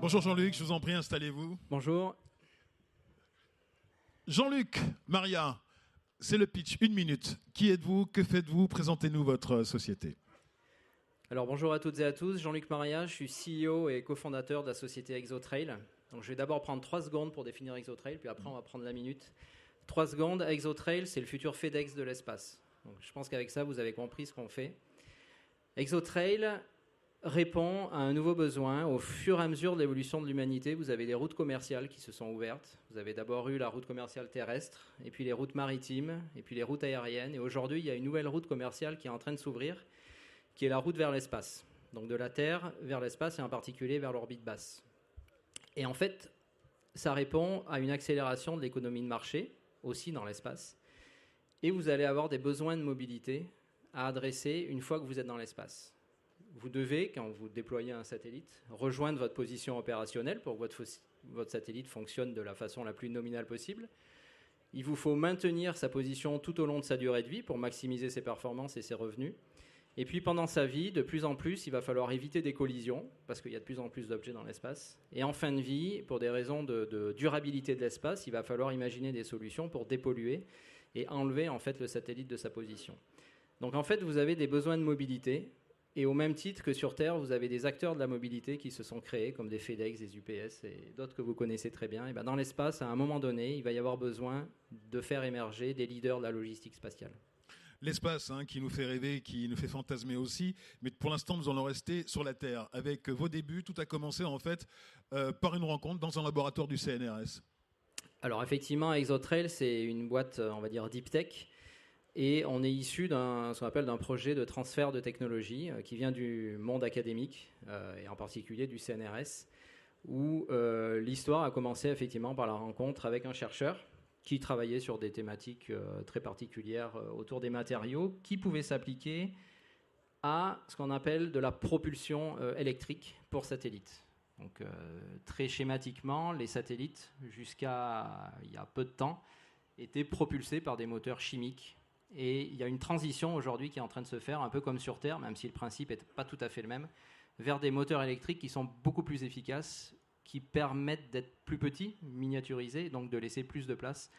Bonjour Jean-Luc, je vous en prie, installez-vous. Bonjour. Jean-Luc, Maria, c'est le pitch, 1 minute. Qui êtes-vous? Que faites-vous? Présentez-nous votre société. Alors bonjour à toutes et à tous, Jean-Luc Maria, je suis CEO et cofondateur de la société Exotrail. Donc je vais d'abord prendre 3 secondes pour définir Exotrail, puis après on va prendre la minute. 3 secondes, Exotrail, c'est le futur FedEx de l'espace. Donc je pense qu'avec ça, vous avez compris ce qu'on fait. Exotrail répond à un nouveau besoin. Au fur et à mesure de l'évolution de l'humanité, vous avez des routes commerciales qui se sont ouvertes. Vous avez d'abord eu la route commerciale terrestre, et puis les routes maritimes, et puis les routes aériennes. Et aujourd'hui, il y a une nouvelle route commerciale qui est en train de s'ouvrir, qui est la route vers l'espace. Donc de la Terre vers l'espace, et en particulier vers l'orbite basse. Et en fait, ça répond à une accélération de l'économie de marché, aussi dans l'espace. Et vous allez avoir des besoins de mobilité à adresser une fois que vous êtes dans l'espace. Vous devez, quand vous déployez un satellite, rejoindre votre position opérationnelle pour que votre satellite fonctionne de la façon la plus nominale possible. Il vous faut maintenir sa position tout au long de sa durée de vie pour maximiser ses performances et ses revenus. Et puis pendant sa vie, de plus en plus, il va falloir éviter des collisions, parce qu'il y a de plus en plus d'objets dans l'espace. Et en fin de vie, pour des raisons de durabilité de l'espace, il va falloir imaginer des solutions pour dépolluer et enlever en fait le satellite de sa position. Donc en fait, vous avez des besoins de mobilité. Et au même titre que sur Terre, vous avez des acteurs de la mobilité qui se sont créés, comme des FedEx, des UPS et d'autres que vous connaissez très bien. Et bien dans l'espace, à un moment donné, il va y avoir besoin de faire émerger des leaders de la logistique spatiale. L'espace qui nous fait rêver, qui nous fait fantasmer aussi, mais pour l'instant nous allons rester sur la Terre. Avec vos débuts, tout a commencé en fait par une rencontre dans un laboratoire du CNRS. Alors effectivement, Exotrail, c'est une boîte, on va dire, deep tech. Et on est issu ce qu'on appelle d'un projet de transfert de technologie qui vient du monde académique et en particulier du CNRS, où l'histoire a commencé effectivement par la rencontre avec un chercheur qui travaillait sur des thématiques très particulières autour des matériaux qui pouvaient s'appliquer à ce qu'on appelle de la propulsion électrique pour satellites. Donc très schématiquement, les satellites, jusqu'à il y a peu de temps, étaient propulsés par des moteurs chimiques. Et il y a une transition aujourd'hui qui est en train de se faire, un peu comme sur Terre, même si le principe n'est pas tout à fait le même, vers des moteurs électriques qui sont beaucoup plus efficaces, qui permettent d'être plus petits, miniaturisés, donc de laisser plus de place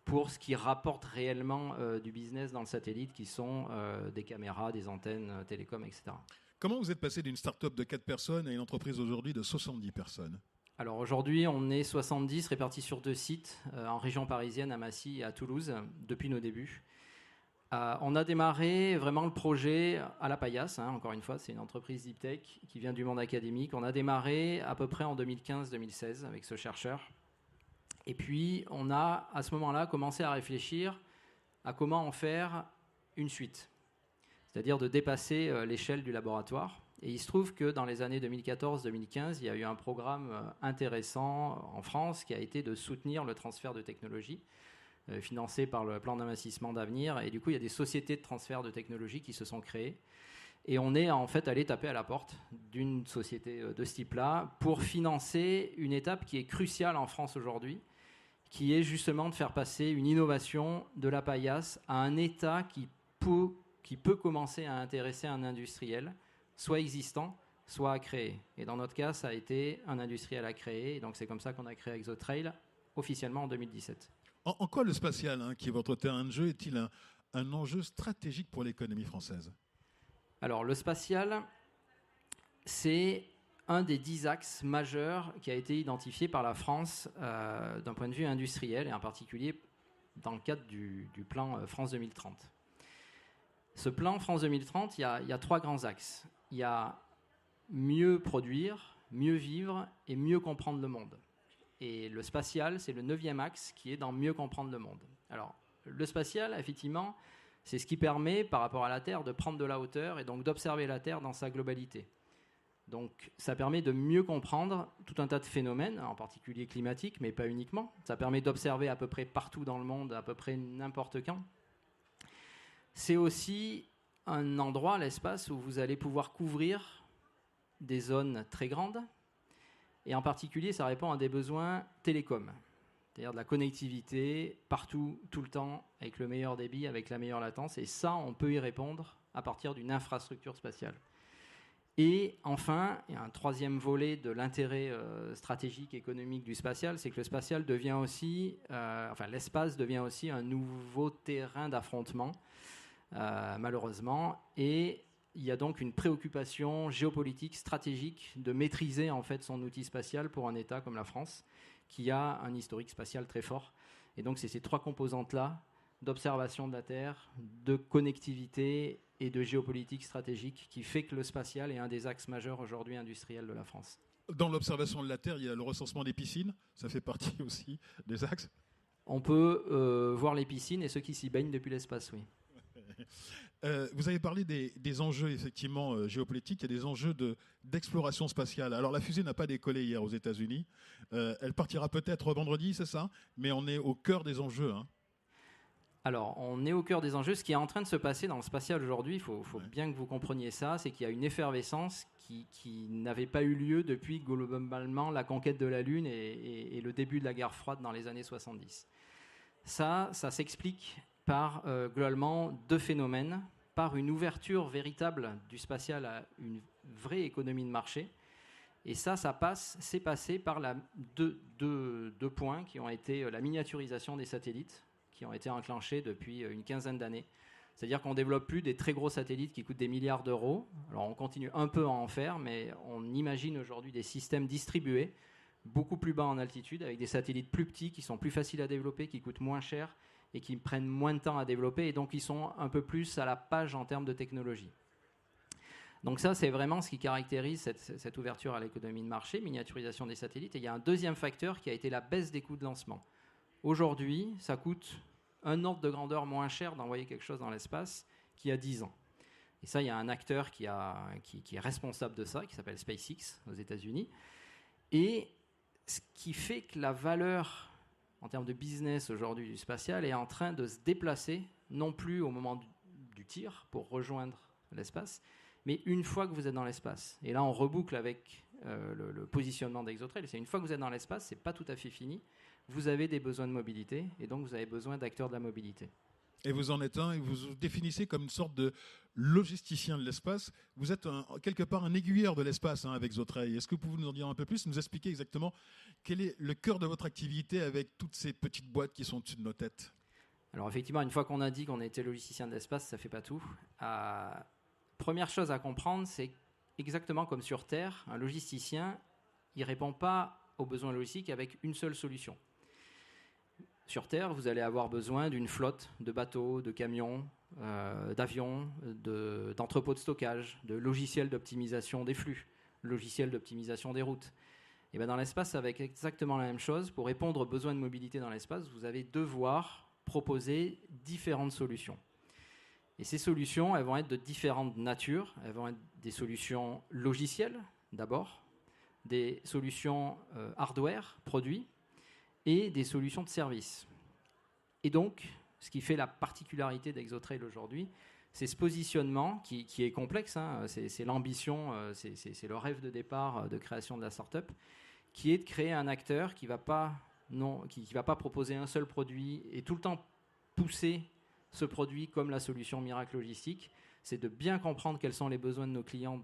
pour ce qui rapporte réellement du business dans le satellite, qui sont des caméras, des antennes, télécom, etc. Comment vous êtes passé d'une start-up de 4 personnes à une entreprise aujourd'hui de 70 personnes? Alors aujourd'hui, on est 70 répartis sur 2 sites, en région parisienne, à Massy et à Toulouse, depuis nos débuts. On a démarré vraiment le projet à la paillasse, encore une fois, c'est une entreprise deep tech qui vient du monde académique. On a démarré à peu près en 2015-2016 avec ce chercheur. Et puis, on a à ce moment-là commencé à réfléchir à comment en faire une suite, c'est-à-dire de dépasser l'échelle du laboratoire. Et il se trouve que dans les années 2014-2015, il y a eu un programme intéressant en France qui a été de soutenir le transfert de technologie, financé par le plan d'investissement d'avenir. Et du coup, il y a des sociétés de transfert de technologie qui se sont créées. Et on est en fait allé taper à la porte d'une société de ce type-là pour financer une étape qui est cruciale en France aujourd'hui, qui est justement de faire passer une innovation de la paillasse à un état qui peut commencer à intéresser un industriel, soit existant, soit à créer. Et dans notre cas, ça a été un industriel à créer. Et donc c'est comme ça qu'on a créé Exotrail officiellement en 2017. En quoi le spatial, qui est votre terrain de jeu, est-il un enjeu stratégique pour l'économie française? Alors, le spatial, c'est un des 10 axes majeurs qui a été identifié par la France d'un point de vue industriel, et en particulier dans le cadre du plan France 2030. Ce plan France 2030, il y a 3 grands axes. Il y a mieux produire, mieux vivre et mieux comprendre le monde. Et le spatial, c'est le 9e axe qui est dans mieux comprendre le monde. Alors, le spatial, effectivement, c'est ce qui permet, par rapport à la Terre, de prendre de la hauteur et donc d'observer la Terre dans sa globalité. Donc, ça permet de mieux comprendre tout un tas de phénomènes, en particulier climatiques, mais pas uniquement. Ça permet d'observer à peu près partout dans le monde, à peu près n'importe quand. C'est aussi un endroit, l'espace, où vous allez pouvoir couvrir des zones très grandes. Et en particulier, ça répond à des besoins télécoms, c'est-à-dire de la connectivité partout, tout le temps, avec le meilleur débit, avec la meilleure latence. Et ça, on peut y répondre à partir d'une infrastructure spatiale. Et enfin, il y a un troisième volet de l'intérêt stratégique économique du spatial, c'est que le spatial devient aussi, l'espace devient aussi un nouveau terrain d'affrontement, malheureusement. Et il y a donc une préoccupation géopolitique, stratégique, de maîtriser en fait son outil spatial pour un État comme la France, qui a un historique spatial très fort. Et donc c'est ces trois composantes-là, d'observation de la Terre, de connectivité et de géopolitique stratégique, qui fait que le spatial est un des axes majeurs aujourd'hui industriels de la France. Dans l'observation de la Terre, il y a le recensement des piscines, ça fait partie aussi des axes. On peut voir les piscines et ceux qui s'y baignent depuis l'espace, oui. Vous avez parlé des enjeux effectivement géopolitiques, il y a des enjeux d'exploration spatiale. Alors la fusée n'a pas décollé hier aux États-Unis, elle partira peut-être vendredi, c'est ça, mais on est au cœur des enjeux. Hein. Alors, on est au cœur des enjeux. Ce qui est en train de se passer dans le spatial aujourd'hui, il faut bien que vous compreniez ça, c'est qu'il y a une effervescence qui n'avait pas eu lieu depuis globalement la conquête de la Lune et le début de la guerre froide dans les années 70. Ça s'explique par globalement deux phénomènes, par une ouverture véritable du spatial à une vraie économie de marché. Et c'est passé par deux points qui ont été la miniaturisation des satellites, qui ont été enclenchés depuis une quinzaine d'années. C'est-à-dire qu'on ne développe plus des très gros satellites qui coûtent des milliards d'euros. Alors on continue un peu à en faire, mais on imagine aujourd'hui des systèmes distribués, beaucoup plus bas en altitude, avec des satellites plus petits, qui sont plus faciles à développer, qui coûtent moins cher et qui prennent moins de temps à développer, et donc ils sont un peu plus à la page en termes de technologie. Donc ça, c'est vraiment ce qui caractérise cette ouverture à l'économie de marché, miniaturisation des satellites. Et il y a un deuxième facteur qui a été la baisse des coûts de lancement. Aujourd'hui, ça coûte un ordre de grandeur moins cher d'envoyer quelque chose dans l'espace qu'il y a 10 ans. Et ça, il y a un acteur qui est responsable de ça, qui s'appelle SpaceX aux États-Unis. Et ce qui fait que la valeur en termes de business aujourd'hui du spatial est en train de se déplacer, non plus au moment du tir pour rejoindre l'espace, mais une fois que vous êtes dans l'espace. Et là, on reboucle avec le positionnement d'Exotrail. C'est une fois que vous êtes dans l'espace, c'est pas tout à fait fini. Vous avez des besoins de mobilité, et donc vous avez besoin d'acteurs de la mobilité. Et vous en êtes un, et vous vous définissez comme une sorte de logisticien de l'espace. Vous êtes quelque part un aiguilleur de l'espace avec Exotrail. Est-ce que vous pouvez nous en dire un peu plus, nous expliquer exactement quel est le cœur de votre activité avec toutes ces petites boîtes qui sont au-dessus de nos têtes? Alors effectivement, une fois qu'on a dit qu'on était logisticien de l'espace, ça ne fait pas tout. Première chose à comprendre, c'est exactement comme sur Terre, un logisticien, il ne répond pas aux besoins logistiques avec une seule solution. Sur Terre, vous allez avoir besoin d'une flotte de bateaux, de camions, d'avions, d'entrepôts de stockage, de logiciels d'optimisation des flux, logiciels d'optimisation des routes. Et bien dans l'espace, ça va être exactement la même chose. Pour répondre aux besoins de mobilité dans l'espace, vous allez devoir proposer différentes solutions. Et ces solutions, elles vont être de différentes natures. Elles vont être des solutions logicielles, d'abord, des solutions hardware, produits, et des solutions de service. Et donc, ce qui fait la particularité d'Exotrail aujourd'hui, c'est ce positionnement qui est complexe, hein, c'est l'ambition, c'est le rêve de départ de création de la start-up, qui est de créer un acteur qui ne va pas proposer un seul produit et tout le temps pousser ce produit comme la solution miracle logistique. C'est de bien comprendre quels sont les besoins de nos clients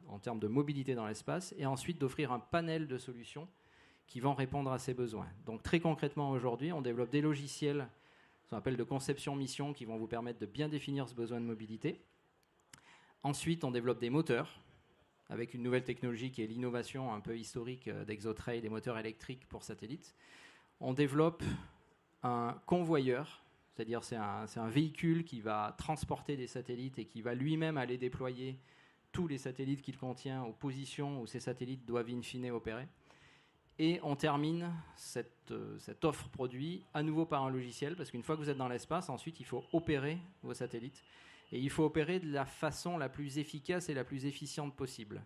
en termes de mobilité dans l'espace et ensuite d'offrir un panel de solutions qui vont répondre à ces besoins. Donc très concrètement aujourd'hui, on développe des logiciels, ce qu'on appelle de conception mission, qui vont vous permettre de bien définir ce besoin de mobilité. Ensuite, on développe des moteurs, avec une nouvelle technologie qui est l'innovation un peu historique d'Exotrail, des moteurs électriques pour satellites. On développe un convoyeur, c'est-à-dire c'est un véhicule qui va transporter des satellites et qui va lui-même aller déployer tous les satellites qu'il contient aux positions où ces satellites doivent in fine opérer. Et on termine cette offre produit à nouveau par un logiciel, parce qu'une fois que vous êtes dans l'espace, ensuite il faut opérer vos satellites. Et il faut opérer de la façon la plus efficace et la plus efficiente possible.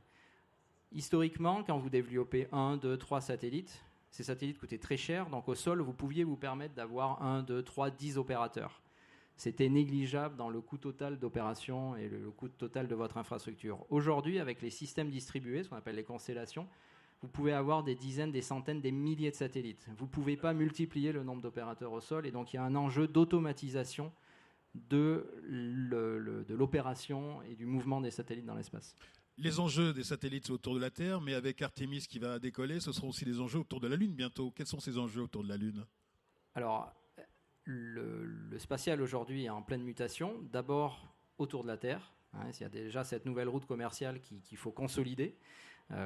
Historiquement, quand vous développez 1, 2, 3 satellites, ces satellites coûtaient très cher, donc au sol, vous pouviez vous permettre d'avoir 1, 2, 3, 10 opérateurs. C'était négligeable dans le coût total d'opération et le coût total de votre infrastructure. Aujourd'hui, avec les systèmes distribués, ce qu'on appelle les constellations, vous pouvez avoir des dizaines, des centaines, des milliers de satellites. Vous ne pouvez pas multiplier le nombre d'opérateurs au sol, et donc il y a un enjeu d'automatisation de l'opération et du mouvement des satellites dans l'espace. Les enjeux des satellites autour de la Terre, mais avec Artemis qui va décoller, ce seront aussi des enjeux autour de la Lune bientôt. Quels sont ces enjeux autour de la Lune? Alors, le spatial aujourd'hui est en pleine mutation. D'abord autour de la Terre. Il y a déjà cette nouvelle route commerciale qu'il faut consolider.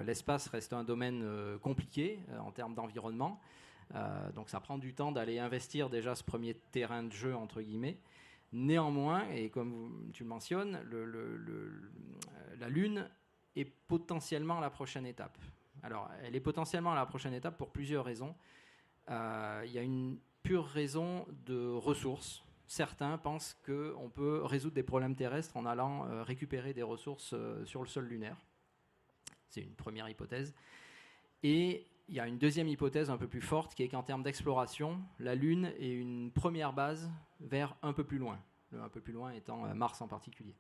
L'espace reste un domaine compliqué en termes d'environnement. Donc ça prend du temps d'aller investir déjà ce premier terrain de jeu, entre guillemets. Néanmoins, et comme tu le mentionnes, la Lune est potentiellement la prochaine étape. Alors, elle est potentiellement la prochaine étape pour plusieurs raisons. Il y a une pure raison de ressources. Certains pensent qu'on peut résoudre des problèmes terrestres en allant récupérer des ressources sur le sol lunaire. C'est une première hypothèse. Et il y a une deuxième hypothèse un peu plus forte qui est qu'en termes d'exploration, la Lune est une première base vers un peu plus loin. Le un peu plus loin étant Mars en particulier.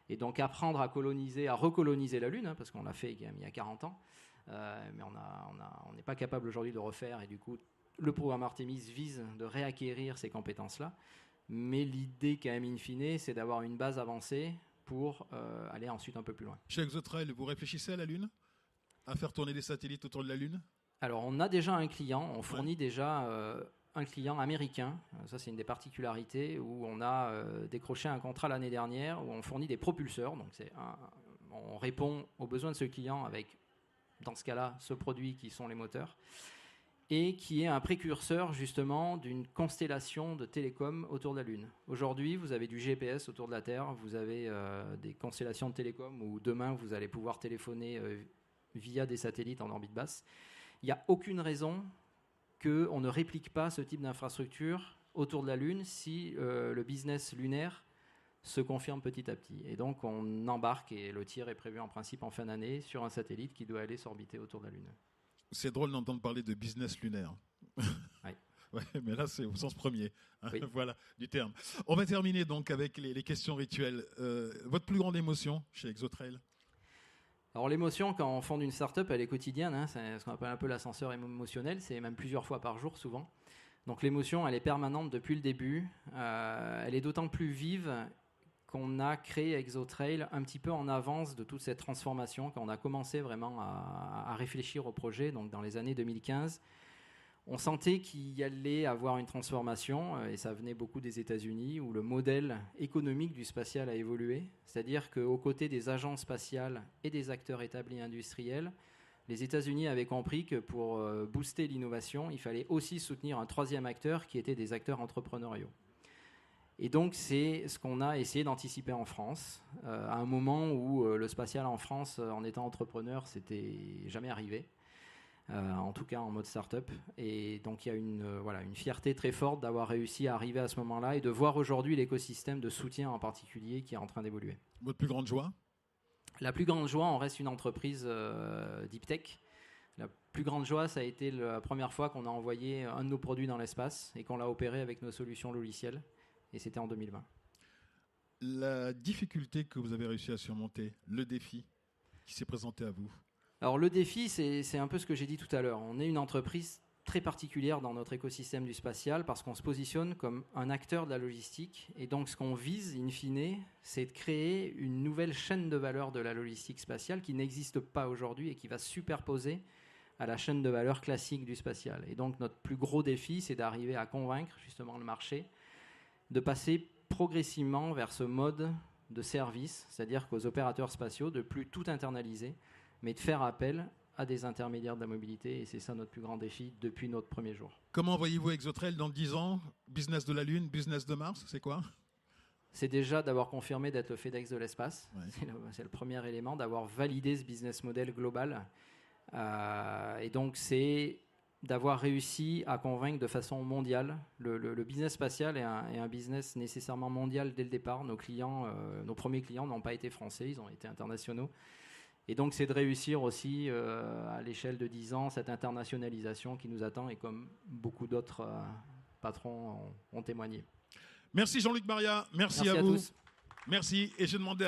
Et donc apprendre à recoloniser la Lune, parce qu'on l'a fait il y a 40 ans, mais on n'est pas capable aujourd'hui de le refaire. Et du coup, le programme Artemis vise de réacquérir ces compétences-là. Mais l'idée, quand même, in fine, c'est d'avoir une base avancée pour aller ensuite un peu plus loin. Chez ExoTrail, vous réfléchissez à la Lune? À faire tourner des satellites autour de la Lune? Alors, on a déjà un client. On fournit déjà un client américain. Ça, c'est une des particularités où on a décroché un contrat l'année dernière où on fournit des propulseurs. Donc, on répond aux besoins de ce client avec, dans ce cas-là, ce produit qui sont les moteurs, et qui est un précurseur justement d'une constellation de télécoms autour de la Lune. Aujourd'hui, vous avez du GPS autour de la Terre, vous avez des constellations de télécoms où demain, vous allez pouvoir téléphoner via des satellites en orbite basse. Il n'y a aucune raison qu'on ne réplique pas ce type d'infrastructure autour de la Lune si le business lunaire se confirme petit à petit. Et donc, on embarque, et le tir est prévu en principe en fin d'année, sur un satellite qui doit aller s'orbiter autour de la Lune. C'est drôle d'entendre parler de business lunaire. Oui. Ouais, mais là, c'est au sens premier, Oui. voilà, du terme. On va terminer donc avec les questions rituelles. Votre plus grande émotion chez ExoTrail? Alors l'émotion, quand on fonde une start-up, elle est quotidienne. C'est ce qu'on appelle un peu l'ascenseur émotionnel. C'est même plusieurs fois par jour, souvent. Donc l'émotion, elle est permanente depuis le début. Elle est d'autant plus vive qu'on a créé ExoTrail un petit peu en avance de toute cette transformation, quand on a commencé vraiment à réfléchir au projet, donc dans les années 2015. On sentait qu'il y allait avoir une transformation, et ça venait beaucoup des États-Unis, où le modèle économique du spatial a évolué. C'est-à-dire qu'aux côtés des agences spatiales et des acteurs établis industriels, les États-Unis avaient compris que pour booster l'innovation, il fallait aussi soutenir un troisième acteur qui était des acteurs entrepreneuriaux. Et donc, c'est ce qu'on a essayé d'anticiper en France, à un moment où le spatial en France, en étant entrepreneur, c'était jamais arrivé, en tout cas en mode start-up. Et donc, il y a une fierté très forte d'avoir réussi à arriver à ce moment-là et de voir aujourd'hui l'écosystème de soutien en particulier qui est en train d'évoluer. Votre plus grande joie? La plus grande joie, on reste une entreprise deep tech. La plus grande joie, ça a été la première fois qu'on a envoyé un de nos produits dans l'espace et qu'on l'a opéré avec nos solutions logicielles. Et c'était en 2020. La difficulté que vous avez réussi à surmonter, le défi qui s'est présenté à vous? Alors le défi, c'est un peu ce que j'ai dit tout à l'heure. On est une entreprise très particulière dans notre écosystème du spatial parce qu'on se positionne comme un acteur de la logistique. Et donc ce qu'on vise, in fine, c'est de créer une nouvelle chaîne de valeur de la logistique spatiale qui n'existe pas aujourd'hui et qui va se superposer à la chaîne de valeur classique du spatial. Et donc notre plus gros défi, c'est d'arriver à convaincre justement le marché de passer progressivement vers ce mode de service, c'est-à-dire qu'aux opérateurs spatiaux, de plus tout internaliser, mais de faire appel à des intermédiaires de la mobilité. Et c'est ça notre plus grand défi depuis notre premier jour. Comment voyez-vous ExoTrail dans 10 ans? Business de la Lune, business de Mars, c'est quoi? C'est déjà d'avoir confirmé d'être le FedEx de l'espace. Ouais. C'est le premier élément, d'avoir validé ce business model global. Et donc c'est d'avoir réussi à convaincre de façon mondiale. Le business spatial est un business nécessairement mondial dès le départ. Nos premiers clients n'ont pas été français, ils ont été internationaux. Et donc, c'est de réussir aussi, à l'échelle de 10 ans, cette internationalisation qui nous attend et comme beaucoup d'autres patrons ont témoigné. Merci Jean-Luc Maria, merci à à vous. tous. Merci. Et je demandais